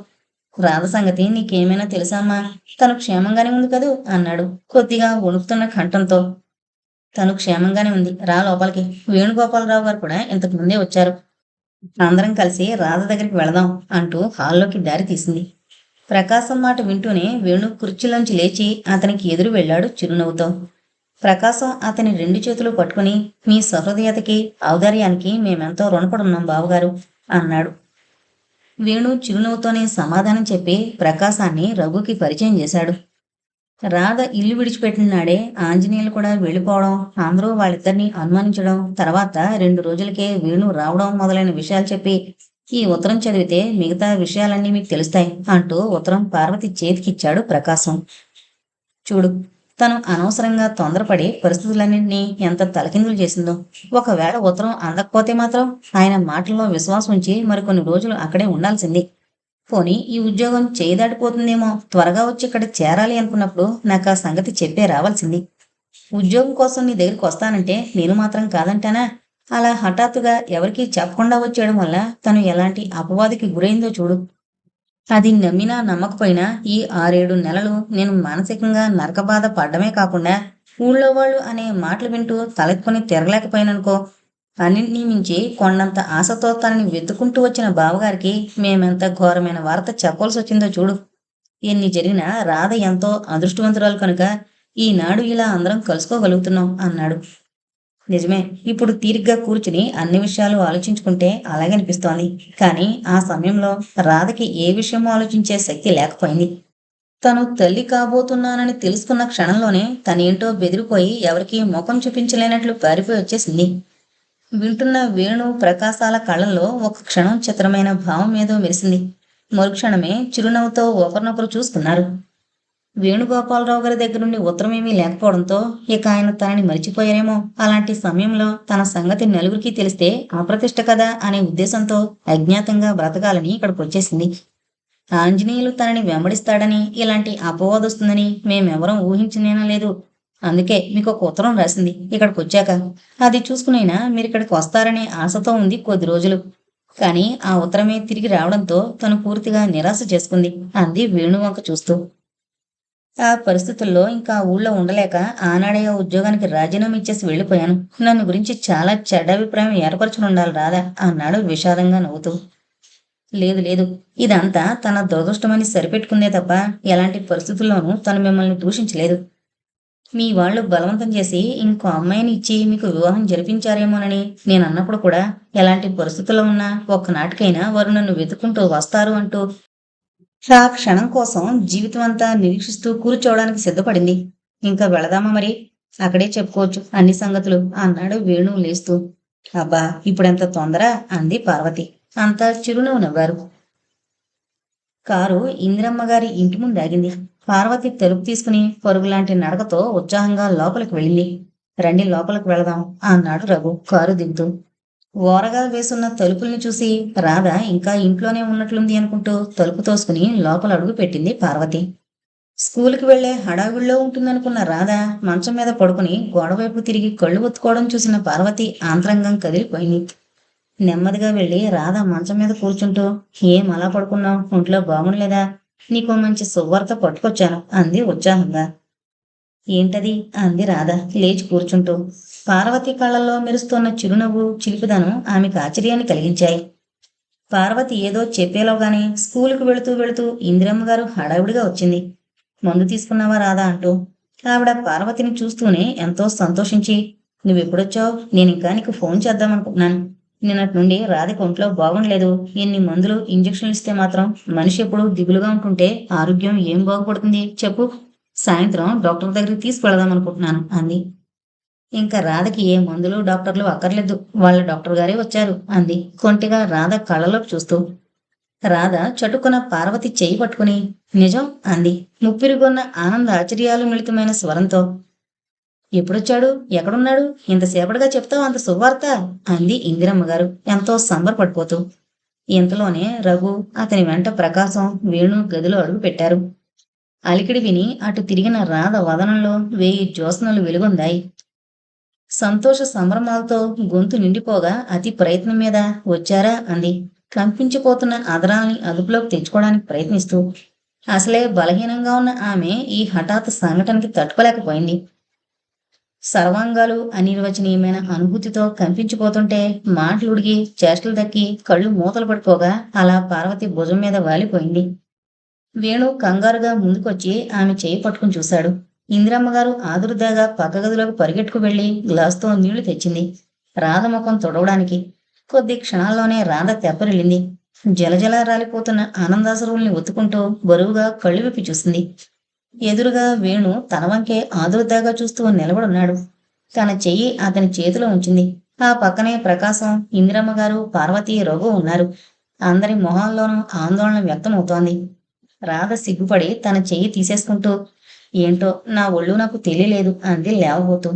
రాధ సంగతి నీకేమైనా తెలుసామ్మా? తను క్షేమంగానే ఉంది కదూ అన్నాడు కొద్దిగా వణుకుతున్న కంఠంతో. తను క్షేమంగానే ఉంది, రా లోపలికి. వేణుగోపాలరావు గారు కూడా ఇంతకు ముందే వచ్చారు. అందరం కలిసి రాధ దగ్గరికి వెళదాం అంటూ హాల్లోకి దారి తీసింది. ప్రకాశం మాట వింటూనే వేణు కుర్చీలోంచి లేచి అతనికి ఎదురు వెళ్ళాడు చిరునవ్వుతో. ప్రకాశం అతని 2 చేతులు పట్టుకుని మీ సహృదయతకి ఔదార్యానికి మేమెంతో రుణపడున్నాం బావగారు అన్నాడు. వేణు చిరునవ్వుతోనే సమాధానం చెప్పి ప్రకాశాన్ని రఘుకి పరిచయం చేశాడు. రాధ ఇల్లు విడిచిపెట్టిన నాడే ఆంజనేయులు కూడా వెళ్ళిపోవడం, అందరూ వాళ్ళిద్దరినీ అనుమానించడం, తర్వాత 2 రోజులకే వేణు రావడం మొదలైన విషయాలు చెప్పి ఈ ఉత్తరం చదివితే మిగతా విషయాలన్నీ మీకు తెలుస్తాయి అంటూ ఉత్తరం పార్వతి చేతికిచ్చాడు ప్రకాశం. చూడు, తను అనవసరంగా తొందరపడి పరిస్థితులన్నింటినీ ఎంత తలకిందులు చేసిందో. ఒకవేళ ఉత్తరం అందకపోతే మాత్రం ఆయన మాటల్లో విశ్వాసం ఉంచి మరికొన్ని రోజులు అక్కడే ఉండాల్సింది. పోనీ ఈ ఉద్యోగం చేయి దాటిపోతుందేమో, త్వరగా వచ్చి ఇక్కడ చేరాలి అనుకున్నప్పుడు నాకు ఆ సంగతి చెప్పే రావాల్సింది. ఉద్యోగం కోసం నీ దగ్గరికి వస్తానంటే నేను మాత్రం కాదంటానా? అలా హఠాత్తుగా ఎవరికీ చెప్పకుండా వచ్చేయడం వల్ల తను ఎలాంటి అపవాదికి గురైందో చూడు. అది నమ్మినా నమ్మకపోయినా ఈ 6-7 నెలలు నేను మానసికంగా నరకబాధ పడ్డమే కాకుండా ఊళ్ళో వాళ్ళు అనే మాటలు వింటూ తలెత్తుకుని తిరగలేకపోయాననుకో. అన్నింటినీ మించి కొండంత ఆశతో తనని వెతుకుంటూ వచ్చిన బావగారికి మేమెంత ఘోరమైన వార్త చెప్పవలసి వచ్చిందో చూడు. ఎన్ని జరిగినా రాధ ఎంతో అదృష్టవంతురాలు కనుక ఈనాడు ఇలా అందరం కలుసుకోగలుగుతున్నాం అన్నాడు. నిజమే, ఇప్పుడు తీరిగ్గా కూర్చుని అన్ని విషయాలు ఆలోచించుకుంటే అలాగే అనిపిస్తోంది. కానీ ఆ సమయంలో రాధకి ఏ విషయమో ఆలోచించే శక్తి లేకపోయింది. తను తల్లి కాబోతున్నానని తెలుసుకున్న క్షణంలోనే తనేంటో బెదిరిపోయి ఎవరికీ ముఖం చూపించలేనట్లు పారిపోయి వచ్చేసింది. వింటున్న వేణు ప్రకాశాల కళ్ళల్లో ఒక క్షణం చిత్రమైన భావం ఏదో మెరిసింది. మరుక్షణమే చిరునవ్వుతో ఒకరినొకరు చూసుకున్నారు. వేణుగోపాలరావు గారి దగ్గర నుండి ఉత్తరమేమీ లేకపోవడంతో ఇక ఆయన తనని మరిచిపోయారేమో. అలాంటి సమయంలో తన సంగతి నలుగురికి తెలిస్తే అప్రతిష్ట కదా అనే ఉద్దేశంతో అజ్ఞాతంగా బ్రతకాలని ఇక్కడికి వచ్చేసింది. ఆంజనేయులు తనని వెంబడిస్తాడని, ఇలాంటి అపవాదొస్తుందని మేమెవరం ఊహించినేనా లేదు. అందుకే మీకు ఒక ఉత్తరం రాసింది ఇక్కడికి వచ్చాక. అది చూసుకునైనా మీరిక్కడికి వస్తారనే ఆశతో ఉంది కొద్ది రోజులు. కానీ ఆ ఉత్తరమే తిరిగి రావడంతో తను పూర్తిగా నిరాశ చేసుకుంది అంది వేణువంక చూస్తూ. ఆ పరిస్థితుల్లో ఇంకా ఊళ్ళో ఉండలేక ఆనాడే ఆ ఉద్యోగానికి రాజీనామా ఇచ్చేసి వెళ్ళిపోయాను. నన్ను గురించి చాలా చెడ్డ అభిప్రాయం ఏర్పరచునుండాలి రాదా అన్నాడు విషాదంగా నవ్వుతూ. లేదు లేదు, ఇదంతా తన దురదృష్టమని సరిపెట్టుకుందే తప్ప ఎలాంటి పరిస్థితుల్లోనూ తను మిమ్మల్ని దూషించలేదు. మీ వాళ్ళు బలవంతం చేసి ఇంకో అమ్మాయిని ఇచ్చి మీకు వివాహం జరిపించారేమోనని నేను అన్నప్పుడు కూడా ఎలాంటి పరిస్థితుల్లో ఉన్నా ఒక్కనాటికైనా వారు నన్ను వెతుకుంటూ వస్తారు అంటూ ఆ క్షణం కోసం జీవితం అంతా నిరీక్షిస్తూ కూర్చోవడానికి సిద్ధపడింది. ఇంకా వెళదామా మరి? అక్కడే చెప్పుకోవచ్చు అన్ని సంగతులు అన్నాడు వేణు లేస్తూ. అబ్బా, ఇప్పుడెంత తొందర అంది పార్వతి. అంతా చిరునవ్వు నవ్వారు. కారు ఇందిరమ్మ గారి ఇంటి ముందు ఆగింది. పార్వతి తలుపు తీసుకుని పరుగులాంటి నడకతో ఉత్సాహంగా లోపలికి వెళ్ళింది. రండి లోపలికి వెళదాం అన్నాడు రఘు కారు దిగుతూ. ఓరగా వేసున్న తలుపుల్ని చూసి రాధ ఇంకా ఇంట్లోనే ఉన్నట్లుంది అనుకుంటూ తలుపు తోసుకుని లోపల అడుగు పెట్టింది పార్వతి. స్కూలుకి వెళ్లే హడావిడిలో ఉంటుందనుకున్న రాధ మంచం మీద పడుకుని గోడవైపు తిరిగి కళ్ళు ఒత్తుకోవడం చూసిన పార్వతి ఆంతరంగం కదిలిపోయింది. నెమ్మదిగా వెళ్లి రాధ మంచం మీద కూర్చుంటూ, ఏం అలా పడుకున్నావు? ఒంట్లో బాగుండలేదా? నీకో మంచి శుభవార్త పట్టుకొచ్చాను అంది ఉత్సాహంగా. ఏంటది? అంది రాధ లేచి కూర్చుంటూ. పార్వతి కళ్ళల్లో మెరుస్తున్న చిరునవ్వు, చిలిపిదనం ఆమెకు ఆశ్చర్యాన్ని కలిగించాయి. పార్వతి ఏదో చెప్పేలోగానే స్కూలుకు వెళుతూ వెళుతూ ఇందిరమ్మ గారు హడావిడిగా వచ్చింది. మందు తీసుకున్నావా రాధా అంటూ. ఆవిడ పార్వతిని చూస్తూనే ఎంతో సంతోషించి, నువ్వెప్పుడొచ్చావు? నేనింకా నీకు ఫోన్ చేద్దామనుకుంటున్నాను. నిన్నటి నుండి రాధకి ఒంట్లో బాగుండలేదు. ఎన్ని మందులు ఇంజక్షన్లు ఇస్తే మాత్రం మనిషి ఎప్పుడు దిగులుగా ఉంటుంటే ఆరోగ్యం ఏం బాగుపడుతుంది చెప్పు? సాయంత్రం డాక్టర్ దగ్గరికి తీసుకువెళదామనుకుంటున్నాను అంది. ఇంకా రాధకి ఏ మందులు డాక్టర్లు అక్కర్లేదు. వాళ్ళ డాక్టర్ గారే వచ్చారు అంది కొంటిగా రాధ కళ్ళలోకి చూస్తూ. రాధ చటుకున పార్వతి చేయి పట్టుకుని, నిజం అంది ముప్పిరిగొన్న ఆనంద ఆశ్చర్యాలు మిళితమైన స్వరంతో. ఎప్పుడొచ్చాడు? ఎక్కడున్నాడు? ఇంతసేపటిగా చెప్తావు అంత శుభవార్త అంది ఇందిరమ్మ గారు ఎంతో సంబరపడిపోతూ. ఇంతలోనే రఘు, అతని వెంట ప్రకాశం, వేణు గదిలో అడుగు పెట్టారు. అలికిడి విని అటు తిరిగిన రాధ వదనంలో 1000 జ్యోత్స్నలు వెలుగొందాయి. సంతోష సంభ్రమాలతో గొంతు నిండిపోగా అతి ప్రయత్నం మీద వచ్చారా అంది కంపించిపోతున్న అదరాల్ని అదుపులోకి తెచ్చుకోవడానికి ప్రయత్నిస్తూ. అసలే బలహీనంగా ఉన్న ఆమె ఈ హఠాత్ సంఘటనకి తట్టుకోలేకపోయింది. సర్వాంగాలు అనిర్వచనీయమైన అనుభూతితో కంపించిపోతుంటే మాటలుడిగి చేష్టలు దక్కి కళ్ళు మూతలు పడిపోగా అలా పార్వతి భుజం మీద వాలిపోయింది. వేణు కంగారుగా ముందుకొచ్చి ఆమె చేయి పట్టుకుని చూశాడు. ఇందిరమ్మగారు ఆదురుదాగా పక్క గదిలోకి పరిగెట్టుకు వెళ్లి గ్లాసుతో నీళ్లు తెచ్చింది రాధ ముఖం తొడవడానికి. కొద్ది క్షణాల్లోనే రాధ తెప్పరిల్లింది. జలజల రాలిపోతున్న ఆనందాసరువుల్ని ఒత్తుకుంటూ బరువుగా కళ్ళు విప్పి చూసింది. ఎదురుగా వేణు తన వంకే ఆదురుదాగా చూస్తూ నిలబడున్నాడు. తన చెయ్యి అతని చేతిలో ఉంచింది. ఆ పక్కనే ప్రకాశం, ఇందిరమ్మగారు, పార్వతి, రఘు ఉన్నారు. అందరి మొహాల్లోనూ ఆందోళన వ్యక్తమవుతోంది. రాధ సిగ్గుపడి తన చెయ్యి తీసేసుకుంటూ, ఏంటో నా ఒళ్ళు నాకు తెలియలేదు అంది లేవబోతూ.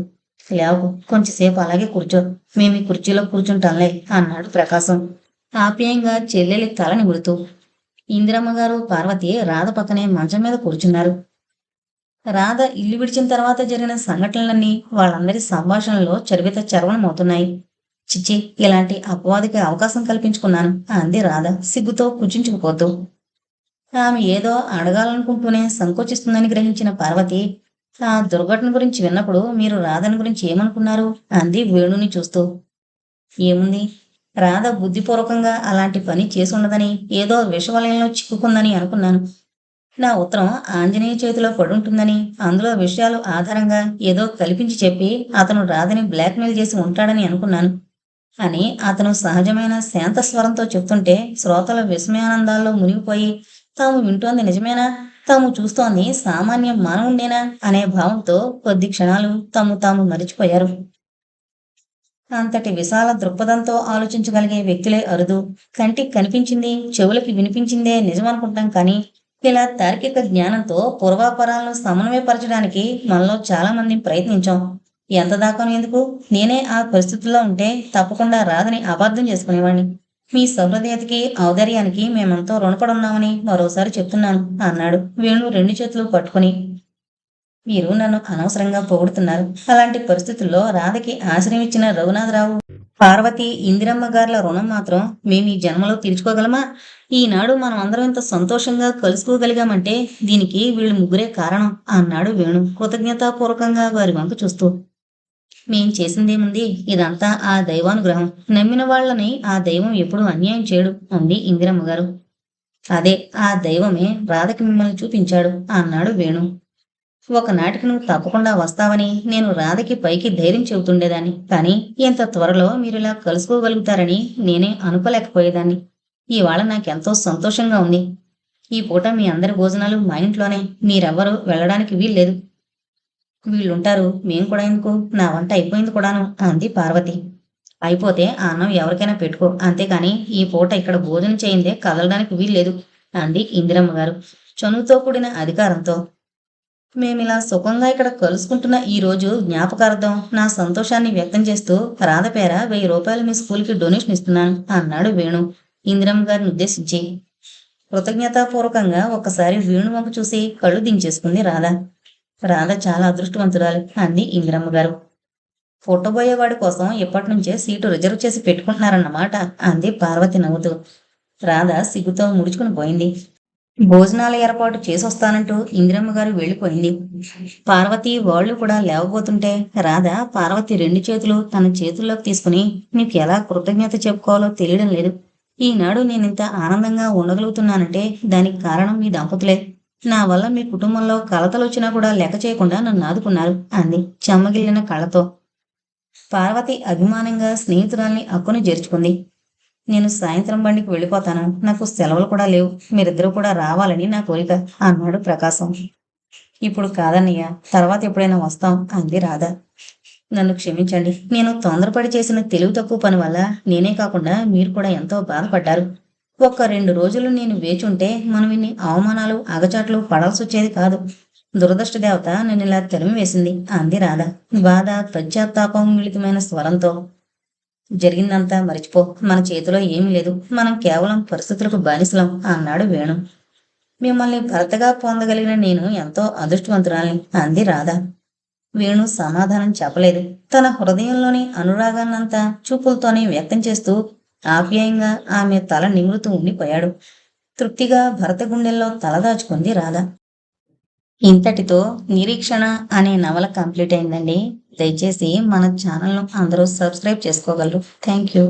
లేవకు, కొంచెంసేపు అలాగే కూర్చో, మేమీ కుర్చీలో కూర్చుంటాంలే అన్నాడు ప్రకాశం ఆప్యాయంగా చెల్లెలి తల నిమురుతూ. ఇందిరమ్మగారు, పార్వతి రాధ పక్కనే మంచం మీద కూర్చున్నారు. రాధ ఇల్లు విడిచిన తర్వాత జరిగిన సంఘటనలన్నీ వాళ్ళందరి సంభాషణలో చరివిత చరవణమవుతున్నాయి. చిచ్చి, ఇలాంటి అపవాదికి అవకాశం కల్పించుకున్నాను అంది రాధ సిగ్గుతో కుచించుకుపోతూ. ఆమె ఏదో అడగాలనుకుంటూనే సంకోచిస్తుందని గ్రహించిన పార్వతి, ఆ దుర్ఘటన గురించి విన్నప్పుడు మీరు రాధని గురించి ఏమనుకున్నారు అంది వేణుని చూస్తూ. ఏముంది, రాధ బుద్ధిపూర్వకంగా అలాంటి పని చేసి ఉండదని, ఏదో విషవలయంలో చిక్కుకుందని అనుకున్నాను. నా ఉత్తరం ఆంజనేయ చేతిలో పడుంటుందని, అందులో విషయాలు ఆధారంగా ఏదో కల్పించి చెప్పి అతను రాధని బ్లాక్మెయిల్ చేసి ఉంటాడని అనుకున్నాను అని అతను సహజమైన శాంత స్వరంతో చెప్తుంటే శ్రోతల విస్మయానందాల్లో మునిగిపోయి, తాము వింటోంది నిజమేనా, తాము చూస్తోంది సామాన్య మానవుండేనా అనే భావంతో కొద్ది క్షణాలు తాము మరిచిపోయారు. అంతటి విశాల దృక్పథంతో ఆలోచించగలిగే వ్యక్తులే అరుదు. కంటికి కనిపించింది, చెవులకి వినిపించిందే నిజమనుకుంటాం కానీ, ఇలా తార్కిక జ్ఞానంతో పూర్వాపరాలను సమన్వయపరచడానికి మనలో చాలా మంది ప్రయత్నించాం. ఎంత దాకాను ఎందుకు? నేనే ఆ పరిస్థితుల్లో ఉంటే తప్పకుండా రాధని అపార్థం చేసుకునేవాణ్ణి. మీ సహృదయతకి, ఔదార్యానికి మేమెంతో రుణపడున్నామని మరోసారి చెప్తున్నాను అన్నాడు వేణు 2 చేతులు పట్టుకుని. మీరు నన్ను అనవసరంగా పొగుడుతున్నారు. అలాంటి పరిస్థితుల్లో రాధకి ఆశ్రయం ఇచ్చిన రఘునాథరావు, పార్వతి, ఇందిరమ్మ గార్ల రుణం మాత్రం మేము ఈ జన్మలో తీర్చుకోగలమా? ఈనాడు మనం అందరం ఇంత సంతోషంగా కలుసుకోగలిగామంటే దీనికి వీళ్ళు ముగ్గురే కారణం అన్నాడు వేణు కృతజ్ఞతాపూర్వకంగా వారి వంక చూస్తూ. మేం చేసిందేముంది, ఇదంతా ఆ దైవానుగ్రహం. నమ్మిన వాళ్ళని ఆ దైవం ఎప్పుడూ అన్యాయం చేయడు అంది ఇందిరమ్మ గారు. అదే, ఆ దైవమే రాధకి మిమ్మల్ని చూపించాడు అన్నాడు వేణు. ఒకనాటికి నువ్వు తప్పకుండా వస్తావని నేను రాధకి పైకి ధైర్యం చెబుతుండేదాన్ని, కానీ ఇంత త్వరలో మీరిలా కలుసుకోగలుగుతారని నేనే అనుకోలేకపోయేదాన్ని. ఇవాళ నాకెంతో సంతోషంగా ఉంది. ఈ పూట మీ అందరి భోజనాలు మా ఇంట్లోనే, మీరెవ్వరూ వెళ్ళడానికి వీల్లేదు. వీళ్ళుంటారు, మేం కూడా ఎందుకు, నా వంట అయిపోయింది కూడాను అంది పార్వతి. అయిపోతే ఆ అన్నం ఎవరికైనా పెట్టుకో, అంతేకాని ఈ పూట ఇక్కడ భోజనం చేయిందే కదలడానికి వీల్లేదు అంది ఇందిరమ్మ గారు చనువుతో కూడిన అధికారంతో. మేమిలా సుఖంగా ఇక్కడ కలుసుకుంటున్న ఈ రోజు జ్ఞాపకార్థం నా సంతోషాన్ని వ్యక్తం చేస్తూ రాధ పేర 1000 రూపాయలు మీ స్కూల్కి డొనేషన్ ఇస్తున్నాను అన్నాడు వేణు ఇందిరమ్మ గారిని ఉద్దేశించి. కృతజ్ఞతాపూర్వకంగా ఒక్కసారి వేణు వంక చూసి కళ్ళు దించేసుకుంది రాధ. రాధ చాలా అదృష్టవంతురాలు అంది ఇందిరమ్మ గారు. పుట్టబోయేవాడి కోసం ఇప్పటినుంచే సీటు రిజర్వ్ చేసి పెట్టుకుంటున్నారన్నమాట అంది పార్వతి నవ్వుతూ. రాధ సిగ్గుతో ముడుచుకుని పోయింది. భోజనాల ఏర్పాటు చేసొస్తానంటూ ఇందిరమ్మ గారు వెళ్ళిపోయింది. పార్వతి వాళ్ళు కూడా లేవబోతుంటే రాధ పార్వతి 2 చేతులు తన చేతుల్లోకి తీసుకుని, నీకు ఎలా కృతజ్ఞత చెప్పుకోవాలో తెలియడం లేదు. ఈనాడు నేనింత ఆనందంగా ఉండగలుగుతున్నానంటే దానికి కారణం మీ దంపతులే. నా వల్ల మీ కుటుంబంలో కలతలొచ్చినా కూడా లెక్క చేయకుండా నన్ను ఆదుకున్నారు అంది చెమ్మగిల్లిన కళ్ళతో. పార్వతి అభిమానంగా స్నేహితురాల్ని అక్కున చేర్చుకుంది. నేను సాయంత్రం బండికి వెళ్ళిపోతాను. నాకు సెలవులు కూడా లేవు. మీరిద్దరూ కూడా రావాలని నా కోరిక అన్నాడు ప్రకాశం. ఇప్పుడు కాదన్నయ్య, తర్వాత ఎప్పుడైనా వస్తాం అంది రాధ. నన్ను క్షమించండి. నేను తొందరపడి చేసిన తెలివి తక్కువ పని వల్ల నేనే కాకుండా మీరు కూడా ఎంతో బాధపడ్డారు. ఒక్క 2 రోజులు నేను వేచుంటే మనం ఇన్ని అవమానాలు అగచాట్లు పడాల్సొచ్చేది కాదు. దురదృష్ట దేవత నన్ను ఇలా తరిమి వేసింది అంది రాధ బాధ పశ్చాత్తాపం మిళితమైన స్వరంతో. జరిగిందంతా మరిచిపో. మన చేతిలో ఏమీ లేదు. మనం కేవలం పరిస్థితులకు బానిసలం అన్నాడు వేణు. మిమ్మల్ని భర్తగా పొందగలిగిన నేను ఎంతో అదృష్టవంతురాలి అంది రాధ. వేణు సమాధానం చెప్పలేదు. తన హృదయంలోని అనురాగాన్నంతా చూపులతోనే వ్యక్తం చేస్తూ ఆప్యాయంగా ఆమె తల నిమురుతూ ఉండిపోయాడు. తృప్తిగా భర్త గుండెల్లో తలదాచుకుంది రాధ. ఇంతటితో నిరీక్షణ అనే నవల కంప్లీట్ అయిందండి. దయచేసి మన ఛానల్ను అందరూ సబ్స్క్రైబ్ చేసుకోగలరు. Thank you.